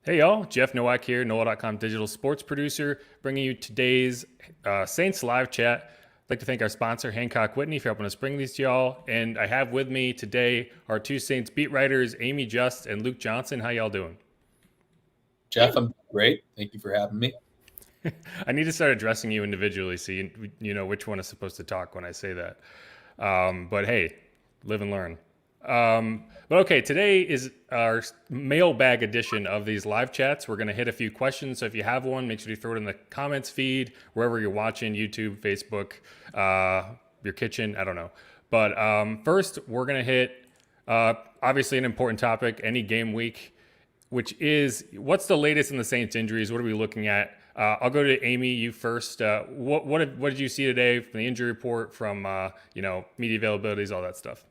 Hey y'all, Jeff Nowak here, NOLA.com digital sports producer, bringing you today's Saints live chat. I'd like to thank our sponsor, Hancock Whitney, for helping us bring these to y'all. And I have with me today our two Saints beat writers, Amy Just and Luke Johnson. How y'all doing? Jeff, I'm great. Thank you for having me. I need to start addressing you individually so you know which one is supposed to talk when I say that. But hey, live and learn. But okay, today is our mailbag edition of these live chats. We're going to hit a few questions. So if you have one, make sure you throw it in the comments feed, wherever you're watching, YouTube, Facebook, your kitchen, I don't know. But first, we're going to hit obviously an important topic, any game week, which is what's the latest in the Saints injuries? What are we looking at? I'll go to Amy. You first. What did you see today from the injury report, from media availabilities, all that stuff?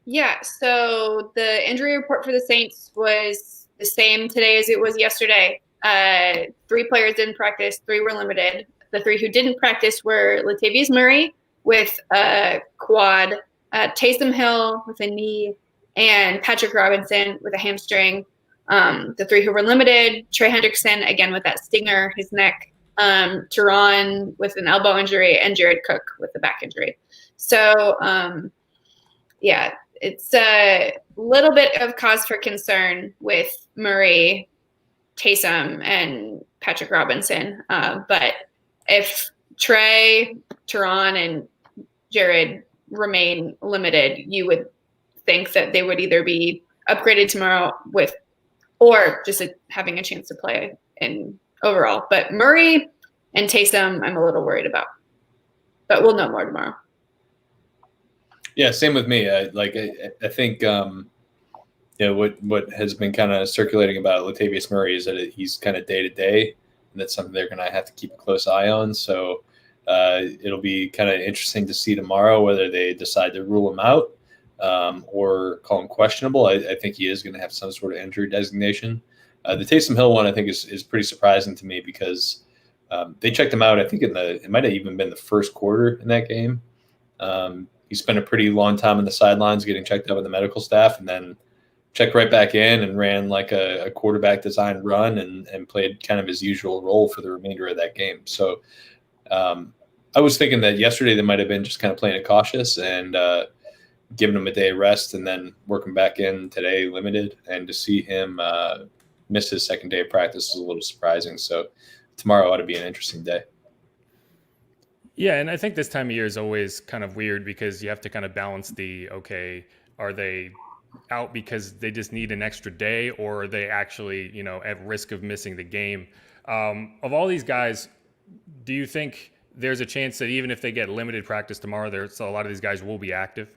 Yeah, so the injury report for the Saints was the same today as it was yesterday. 3 players didn't practice, 3 were limited. The 3 who didn't practice were Latavius Murray with a quad, Taysom Hill with a knee, and Patrick Robinson with a hamstring. The 3 who were limited, Trey Hendrickson, again with that stinger, his neck, Teron with an elbow injury, and Jared Cook with a back injury. So, yeah, it's a little bit of cause for concern with Murray, Taysom, and Patrick Robinson. But if Trey, Teron, and Jared remain limited, you would think that they would either be upgraded tomorrow or just having a chance to play in overall. But Murray and Taysom, I'm a little worried about. But we'll know more tomorrow. Yeah, same with me. I think what has been kind of circulating about Latavius Murray is that he's kind of day to day, and that's something they're going to have to keep a close eye on. So it'll be kind of interesting to see tomorrow whether they decide to rule him out or call him questionable. I think he is going to have some sort of injury designation. The Taysom Hill one I think is pretty surprising to me because they checked him out. I think it might have even been the first quarter in that game. He spent a pretty long time on the sidelines getting checked out with the medical staff, and then checked right back in and ran like a quarterback design run and played kind of his usual role for the remainder of that game. So I was thinking that yesterday they might have been just kind of playing it cautious and giving him a day of rest and then working back in today limited. And to see him miss his second day of practice is a little surprising. So tomorrow ought to be an interesting day. Yeah, and I think this time of year is always kind of weird because you have to kind of balance are they out because they just need an extra day, or are they actually, at risk of missing the game? Of all these guys, do you think there's a chance that even if they get limited practice tomorrow, a lot of these guys will be active?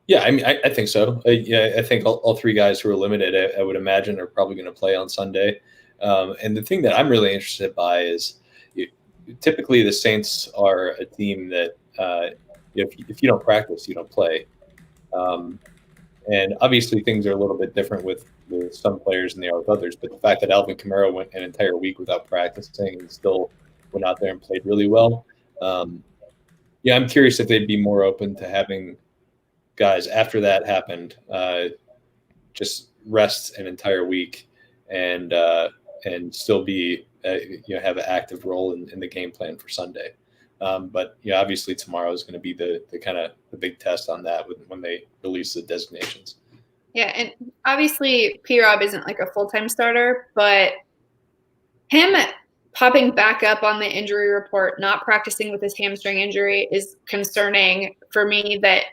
Yeah, I mean, I think so. I think all 3 guys who are limited, I would imagine, are probably going to play on Sunday. And the thing that I'm really interested by is typically the Saints are a team that if you don't practice, you don't play. And obviously things are a little bit different with some players than they are with others. But the fact that Alvin Kamara went an entire week without practicing and still went out there and played really well. I'm curious if they'd be more open to having guys after that happened just rest an entire week and still be have an active role in the game plan for Sunday. But obviously tomorrow is going to be the kind of the big test on that when they release the designations. Yeah, and obviously P-Rob isn't like a full-time starter, but him popping back up on the injury report, not practicing with his hamstring injury, is concerning for me that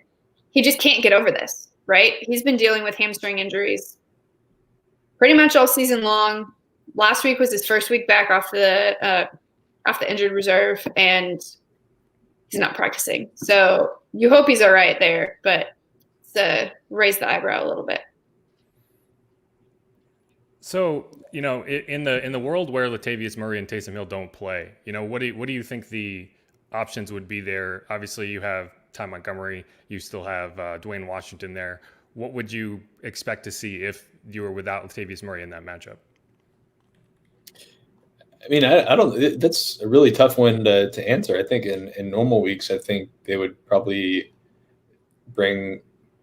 he just can't get over this, right? He's been dealing with hamstring injuries pretty much all season long. Last week was his first week back off the injured reserve, and he's not practicing. So you hope he's all right there, but it's raise the eyebrow a little bit. So in the world where Latavius Murray and Taysom Hill don't play, what do you think the options would be there? Obviously, you have Ty Montgomery, you still have Dwayne Washington there. What would you expect to see if you were without Latavius Murray in that matchup? I mean, I don't. That's a really tough one to answer. I think in normal weeks, I think they would probably bring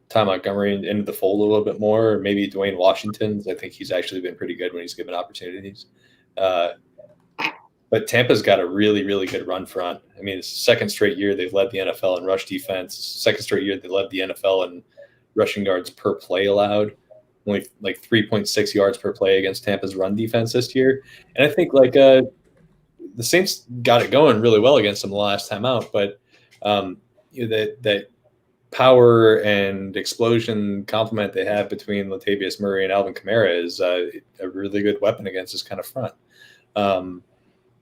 Ty Montgomery into the fold a little bit more, or maybe Dwayne Washington's. I think he's actually been pretty good when he's given opportunities. But Tampa's got a really, really good run front. I mean, it's the second straight year they've led the NFL in rush defense. Second straight year they led the NFL in rushing yards per play allowed. Only like 3.6 yards per play against Tampa's run defense this year. And I think the Saints got it going really well against them the last time out. But that power and explosion complement they have between Latavius Murray and Alvin Kamara is a really good weapon against this kind of front.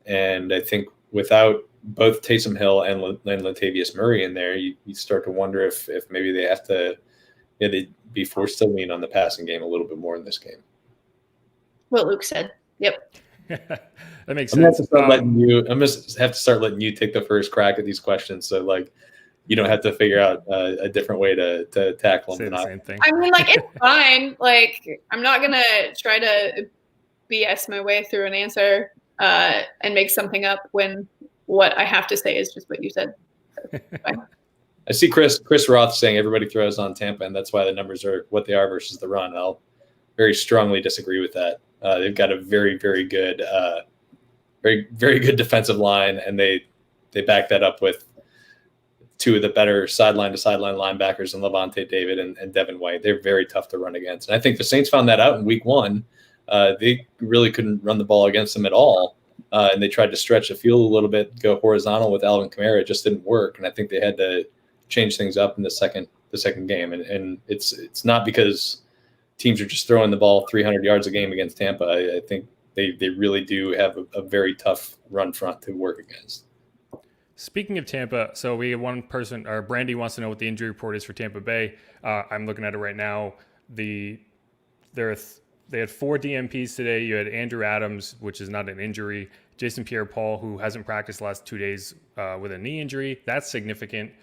And I think without both Taysom Hill and Latavius Murray in there, you start to wonder if maybe they have to they'd be forced to lean on the passing game a little bit more in this game. What Luke said. Yep. That makes I'm sense. gonna have to start letting you take the first crack at these questions. So you don't have to figure out a different way to tackle them. Say the same thing. I mean, it's fine. I'm not gonna try to BS my way through an answer and make something up when what I have to say is just what you said. So, I see Chris Roth saying everybody throws on Tampa, and that's why the numbers are what they are versus the run. I'll very strongly disagree with that. They've got a very, very good, very, very good defensive line, and they back that up with two of the better sideline-to-sideline linebackers in Levante David and Devin White. They're very tough to run against. And I think the Saints found that out in week one. They really couldn't run the ball against them at all. And they tried to stretch the field a little bit, go horizontal with Alvin Kamara. It just didn't work. And I think they had to change things up in the second game. And it's not because teams are just throwing the ball 300 yards a game against Tampa. I think they really do have a very tough run front to work against. Speaking of Tampa, so we have one person, or Brandy wants to know what the injury report is for Tampa Bay. I'm looking at it right now. They had 4 DMPs today. You had Andrew Adams, which is not an injury. Jason Pierre-Paul, who hasn't practiced the last 2 days with a knee injury. That's significant.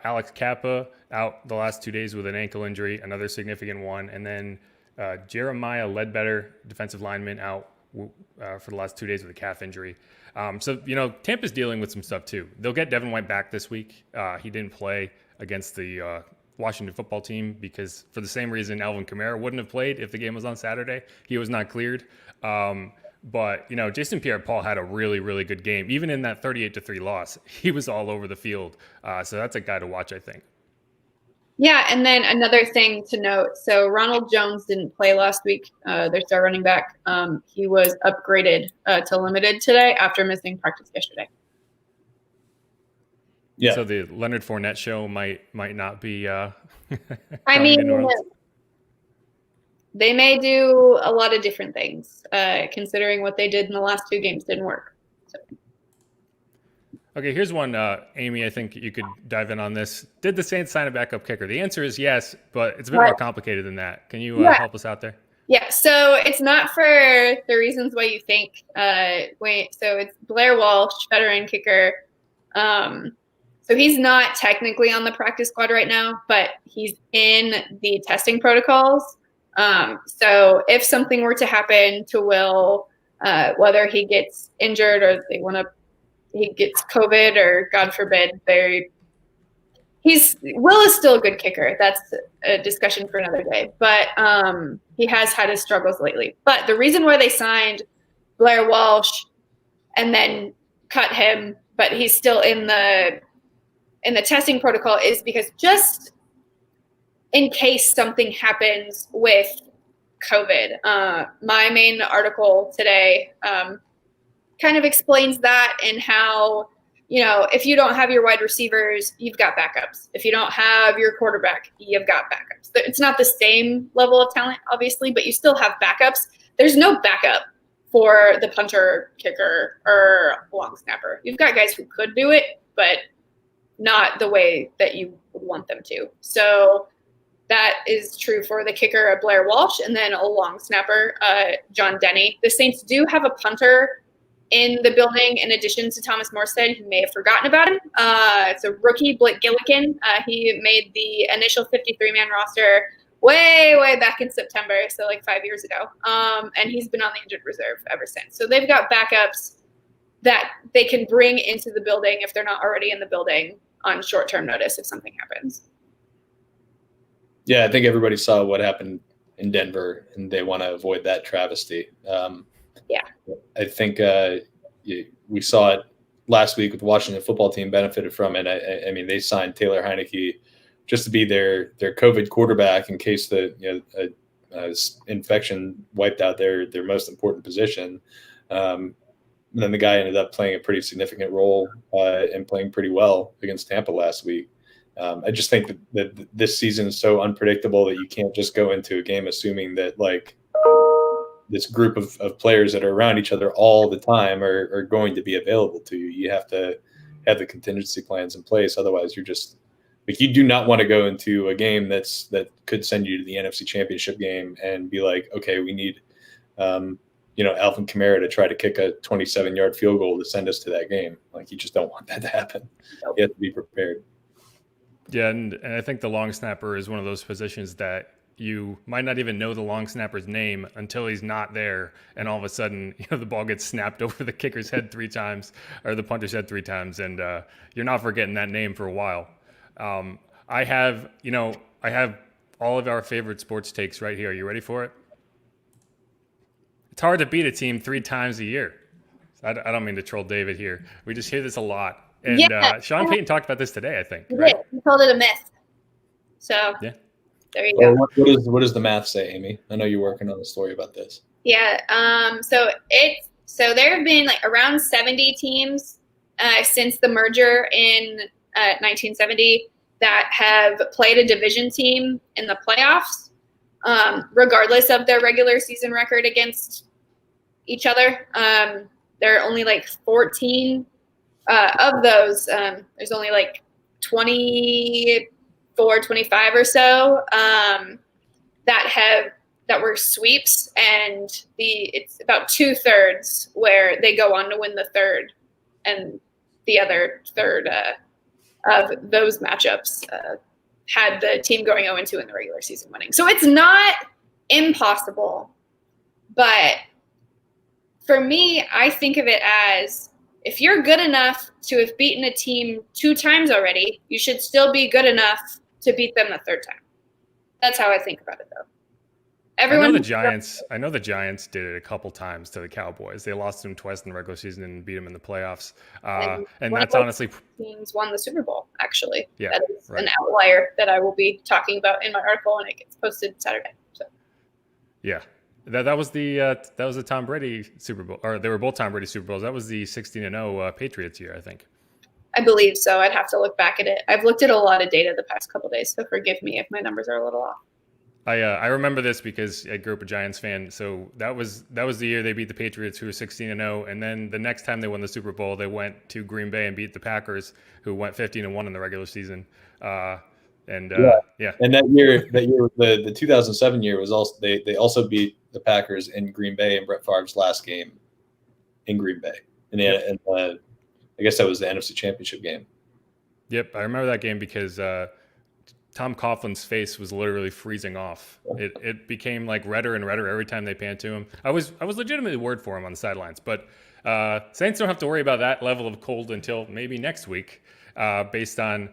Alex Kappa out the last 2 days with an ankle injury, another significant one. And then Jeremiah Ledbetter, defensive lineman, out for the last 2 days with a calf injury. So, Tampa's dealing with some stuff too. They'll get Devin White back this week. He didn't play against the Washington football team because for the same reason Alvin Kamara wouldn't have played if the game was on Saturday. He was not cleared. But Jason Pierre-Paul had a really, really good game. Even in that 38-3 loss, he was all over the field. So that's a guy to watch, I think. Yeah, and then another thing to note. So Ronald Jones didn't play last week. Their star running back. He was upgraded to limited today after missing practice yesterday. Yeah. So the Leonard Fournette show might not be. I mean, they may do a lot of different things, considering what they did in the last 2 games didn't work. So. Okay, here's one, Amy. I think you could dive in on this. Did the Saints sign a backup kicker? The answer is yes, but it's a bit more complicated than that. Can you help us out there? Yeah, so it's not for the reasons why you think. So it's Blair Walsh, veteran kicker. So he's not technically on the practice squad right now, but he's in the testing protocols. So if something were to happen to Will, whether he gets injured or he gets COVID or God forbid, Will is still a good kicker. That's a discussion for another day, but he has had his struggles lately. But the reason why they signed Blair Walsh and then cut him, but he's still in the testing protocol is because just in case something happens with COVID. My main article today kind of explains that and how, if you don't have your wide receivers, you've got backups. If you don't have your quarterback, you've got backups. It's not the same level of talent, obviously, but you still have backups. There's no backup for the punter, kicker, or long snapper. You've got guys who could do it, but not the way that you would want them to. So that is true for the kicker, Blair Walsh, and then a long snapper, John Denny. The Saints do have a punter in the building in addition to Thomas Morstead. You may have forgotten about him. It's a rookie, Blake Gillikin. He made the initial 53-man roster way back in September, so 5 years ago. And he's been on the injured reserve ever since. So they've got backups that they can bring into the building if they're not already in the building on short-term notice if something happens. Yeah, I think everybody saw what happened in Denver, and they want to avoid that travesty. Yeah. I think we saw it last week with the Washington football team benefited from it. I mean, they signed Taylor Heineke just to be their COVID quarterback in case the infection wiped out their most important position. And then the guy ended up playing a pretty significant role and playing pretty well against Tampa last week. I just think that this season is so unpredictable that you can't just go into a game assuming that like this group of players that are around each other all the time are going to be available to you. You have to have the contingency plans in place. Otherwise, you're just like, you do not want to go into a game that could send you to the NFC Championship game and be like, okay, we need Alvin Kamara to try to kick a 27-yard field goal to send us to that game. Like, you just don't want that to happen. You have to be prepared. Yeah, and I think the long snapper is one of those positions that you might not even know the long snapper's name until he's not there, and all of a sudden, the ball gets snapped over the kicker's head 3 times or the punter's head 3 times, and you're not forgetting that name for a while. I have all of our favorite sports takes right here. Are you ready for it? It's hard to beat a team 3 times a year. I don't mean to troll David here. We just hear this a lot. And Sean Payton talked about this today, I think. Right? He called it a myth. So yeah, there you go. What does the math say, Amy? I know you're working on a story about this. Yeah. So there have been like around 70 teams since the merger in 1970 that have played a division team in the playoffs, regardless of their regular season record against each other. There are only like 14 of those. There's only like 24, 25 or so that were sweeps, and it's about 2/3 where they go on to win the third, and the other third of those matchups had the team going 0-2 in the regular season winning. So it's not impossible, but for me, I think of it as, if you're good enough to have beaten a team 2 times already, you should still be good enough to beat them the 3rd time. That's how I think about it, though. I know the Giants did it a couple times to the Cowboys. They lost them twice in the regular season and beat them in the playoffs. And that's honestly, teams won the Super Bowl. Actually, yeah, that is right. An outlier that I will be talking about in my article, and it gets posted Saturday. So, yeah. That was the Tom Brady Super Bowl, or they were both Tom Brady Super Bowls. That was the 16-0 Patriots year, I think. I believe so. I'd have to look back at it. I've looked at a lot of data the past couple of days, so forgive me if my numbers are a little off. I remember this because I grew up a Giants fan. So that was the year they beat the Patriots, who were 16-0, and then the next time they won the Super Bowl, they went to Green Bay and beat the Packers, who went 15-1 in the regular season. Yeah. And that year, the 2007 year was also they also beat the Packers in Green Bay in Brett Favre's last game in Green Bay, and I guess that was the NFC Championship game. Yep, I remember that game because Tom Coughlin's face was literally freezing off. It became like redder and redder every time they panned to him. I was legitimately worried for him on the sidelines, but Saints don't have to worry about that level of cold until maybe next week, based on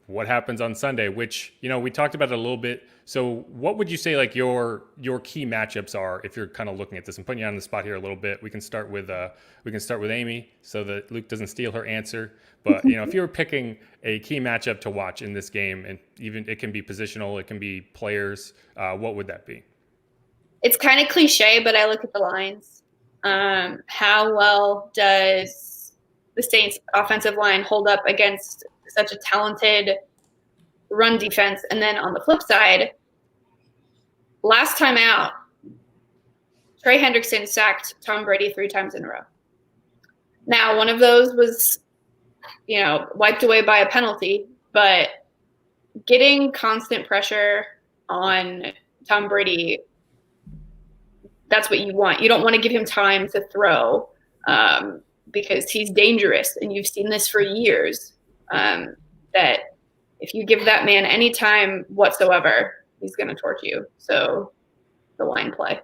what happens on Sunday, which we talked about it a little bit. So what would you say like your key matchups are if you're kind of looking at this? I'm putting you on the spot here a little bit. We can start with Amy so that Luke doesn't steal her answer. But if you were picking a key matchup to watch in this game, and even it can be positional, it can be players, what would that be? It's kind of cliche, but I look at the lines. How well does the Saints offensive line hold up against such a talented run defense? And then on the flip side, last time out, Trey Hendrickson sacked Tom Brady 3 times in a row. Now, one of those was, wiped away by a penalty, but getting constant pressure on Tom Brady, that's what you want. You don't want to give him time to throw because he's dangerous, and you've seen this for years. That if you give that man any time whatsoever, he's going to torch you. So the line play.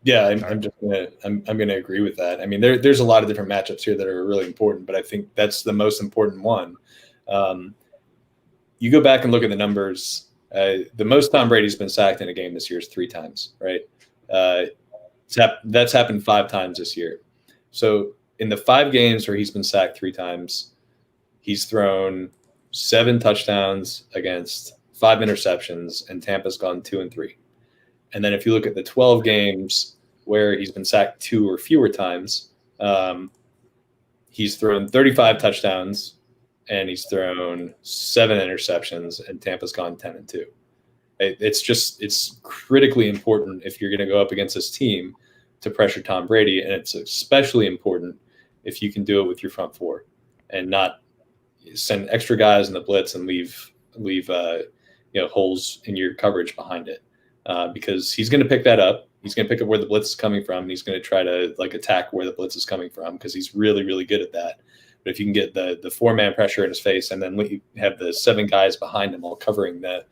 Yeah, I'm gonna agree with that. I mean, there's a lot of different matchups here that are really important, but I think that's the most important one. You go back and look at the numbers The most Tom Brady's been sacked in a game this year is 3 times, right? That's happened 5 times this year. So in the 5 games where he's been sacked 3 times, he's thrown 7 touchdowns against 5 interceptions, and Tampa's gone 2-3. And then if you look at the 12 games where he's been sacked 2 or fewer times, he's thrown 35 touchdowns and he's thrown 7 interceptions, and Tampa's gone 10-2. It's critically important if you're going to go up against this team to pressure Tom Brady, and it's especially important if you can do it with your front 4 and not send extra guys in the blitz and leave holes in your coverage behind it, because he's going to pick that up. He's going to pick up where the blitz is coming from, and he's going to try to attack where the blitz is coming from, because he's really, really good at that. But if you can get the 4-man pressure in his face, and then have the 7 guys behind him all covering the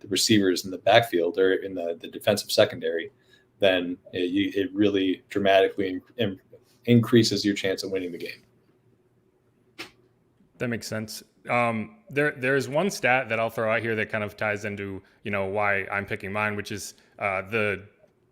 receivers in the backfield or in the defensive secondary, then it really dramatically increases your chance of winning the game. That makes sense. There's one stat that I'll throw out here that kind of ties into, why I'm picking mine, which is the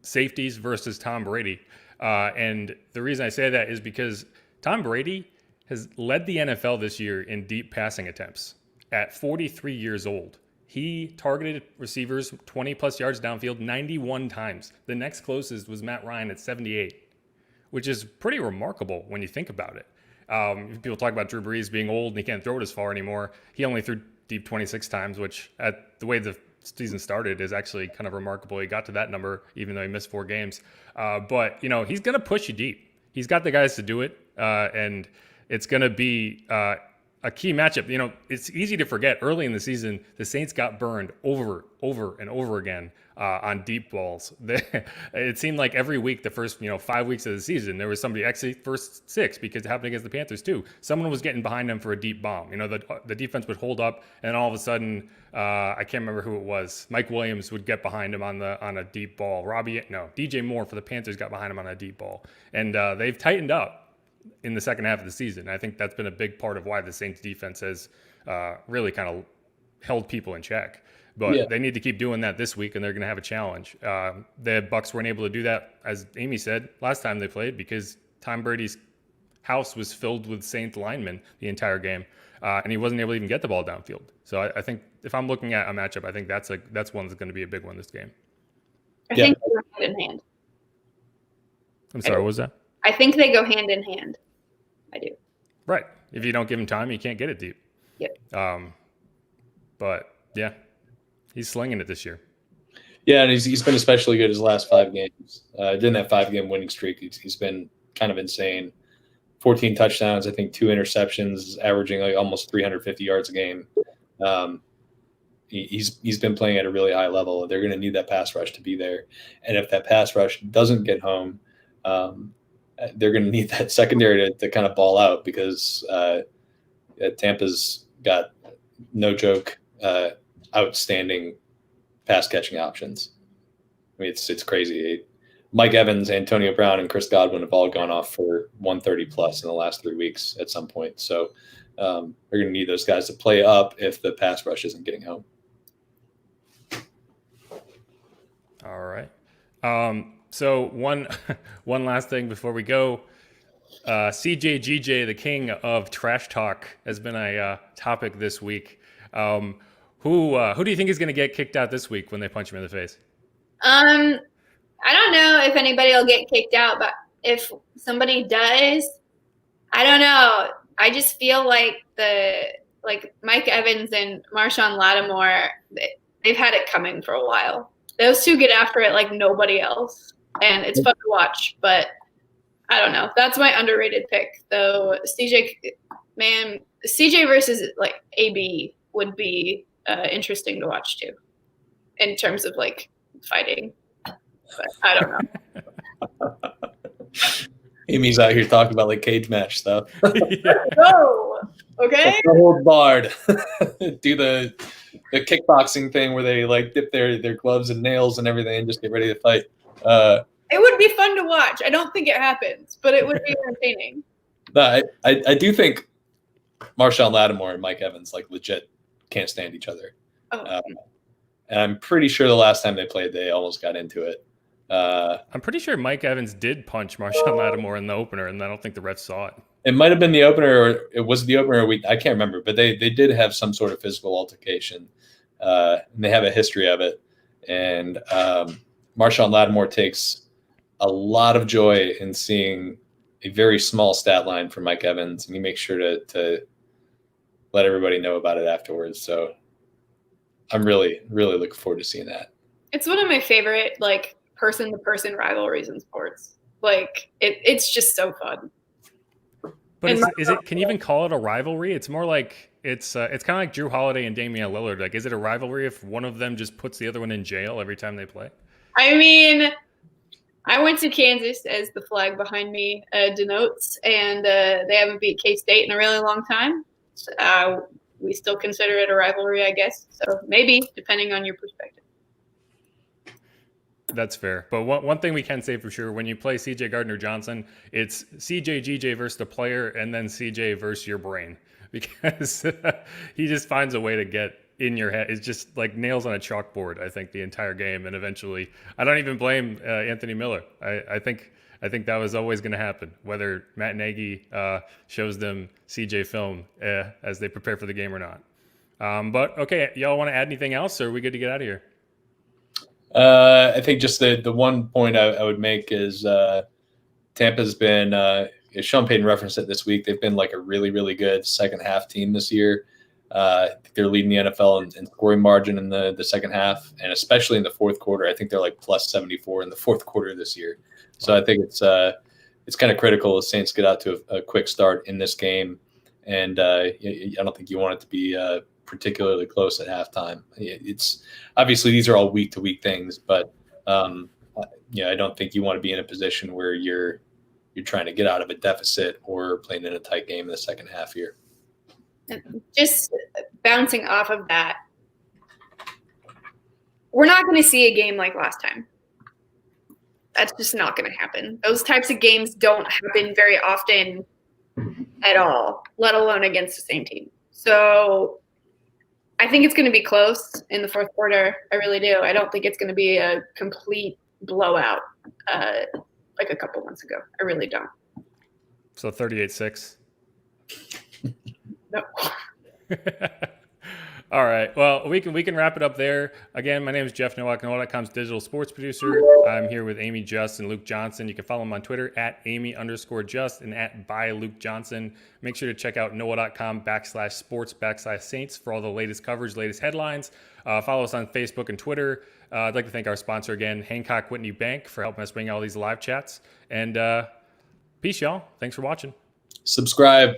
safeties versus Tom Brady. And the reason I say that is because Tom Brady has led the NFL this year in deep passing attempts at 43 years old. He targeted receivers 20 plus yards downfield 91 times. The next closest was Matt Ryan at 78, which is pretty remarkable when you think about it. People talk about Drew Brees being old and he can't throw it as far anymore. He only threw deep 26 times, which at the way the season started is actually kind of remarkable. He got to that number even though he missed 4 games. But he's going to push you deep. He's got the guys to do it, and it's going to be a key matchup. It's easy to forget early in the season, the Saints got burned over and over again on deep balls. It seemed like every week, the first 5 weeks of the season, there was somebody, actually first 6, because it happened against the Panthers too. Someone was getting behind them for a deep bomb. The defense would hold up, and all of a sudden, I can't remember who it was. Mike Williams would get behind him on a deep ball. DJ Moore for the Panthers got behind him on a deep ball, and they've tightened up in the second half of the season. I think that's been a big part of why the Saints defense has really kind of held people in check. But they need to keep doing that this week, and they're going to have a challenge. The Bucs weren't able to do that, as Amy said, last time they played, because Tom Brady's house was filled with Saints linemen the entire game, and he wasn't able to even get the ball downfield. So I think if I'm looking at a matchup, I think that's one that's going to be a big one this game. I think they go hand in hand. I'm sorry, what was that? I think they go hand in hand. I do. Right. If you don't give him time, you can't get it deep. Yep. But yeah, he's slinging it this year. Yeah, and he's been especially good his last 5 games. During that 5-game winning streak, he's been kind of insane. 14 touchdowns, I think 2 interceptions, averaging almost 350 yards a game. He's been playing at a really high level. They're going to need that pass rush to be there. And if that pass rush doesn't get home, they're going to need that secondary to kind of ball out, because Tampa's got no joke outstanding pass catching options. I mean, it's crazy. Mike Evans, Antonio Brown, and Chris Godwin have all gone off for 130 plus in the last 3 weeks at some point. So they're going to need those guys to play up if the pass rush isn't getting home. All right. So one last thing before we go. CJGJ, the king of trash talk, has been a topic this week. Who do you think is going to get kicked out this week when they punch him in the face? I don't know if anybody will get kicked out, but if somebody does, I don't know. I just feel like Mike Evans and Marshawn Lattimore, they've had it coming for a while. Those two get after it like nobody else, and it's fun to watch. But I don't know. That's my underrated pick, though. CJ versus AB would be interesting to watch too, in terms of fighting. But I don't know. Amy's out here talking about cage match stuff. Oh, okay. Hold barred. Do the kickboxing thing where they dip their gloves and nails and everything and just get ready to fight. It would be fun to watch. I don't think it happens, but it would be entertaining. No, I do think Marshawn Lattimore and Mike Evans legit can't stand each other. Oh. And I'm pretty sure the last time they played, they almost got into it. I'm pretty sure Mike Evans did punch Marshawn Lattimore in the opener, and I don't think the refs saw it. It might have been the opener, or it was the opener. I can't remember, but they did have some sort of physical altercation, and they have a history of it. And Marshawn Lattimore takes a lot of joy in seeing a very small stat line from Mike Evans, and he makes sure to let everybody know about it afterwards. So I'm really, really looking forward to seeing that. It's one of my favorite like person-to-person rivalries in sports. Like it's just so fun. But is it? Can you even call it a rivalry? It's more like it's kind of like Drew Holiday and Damian Lillard. Like, is it a rivalry if one of them just puts the other one in jail every time they play? I mean, I went to Kansas, as the flag behind me denotes, and they haven't beat K-State in a really long time. We still consider it a rivalry, I guess. So maybe, depending on your perspective. That's fair. But one thing we can say for sure, when you play CJ Gardner-Johnson, it's CJ GJ versus the player and then CJ versus your brain, because he just finds a way to get in your head. It's just like nails on a chalkboard, I think, the entire game. And eventually, I don't even blame Anthony Miller. I think that was always going to happen, whether Matt Nagy shows them CJ film as they prepare for the game or not. But okay, y'all want to add anything else, or are we good to get out of here? I think just the one point I would make is Tampa's been, Sean Payton referenced it this week, they've been like a really, really good second half team this year. They're leading the NFL in scoring margin in the second half, and especially in the fourth quarter. I think they're like plus 74 in the fourth quarter this year. So I think it's kind of critical the Saints get out to a quick start in this game, and I don't think you want it to be particularly close at halftime. It's obviously these are all week to week things, but I don't think you want to be in a position where you're trying to get out of a deficit or playing in a tight game in the second half here. Just bouncing off of that, we're not going to see a game like last time. That's just not going to happen. Those types of games don't happen very often at all, let alone against the same team. So I think it's going to be close in the fourth quarter. I really do. I don't think it's going to be a complete blowout like a couple months ago. I really don't. So 38-6. No. All right. Well, we can wrap it up there. Again, my name is Jeff Nowak, NOLA.com's digital sports producer. I'm here with Amy Just and Luke Johnson. You can follow them on Twitter at Amy_Just and at by Luke Johnson. Make sure to check out NOLA.com/sports/Saints for all the latest coverage, latest headlines. Follow us on Facebook and Twitter. I'd like to thank our sponsor again, Hancock Whitney Bank, for helping us bring all these live chats. And peace, y'all. Thanks for watching. Subscribe.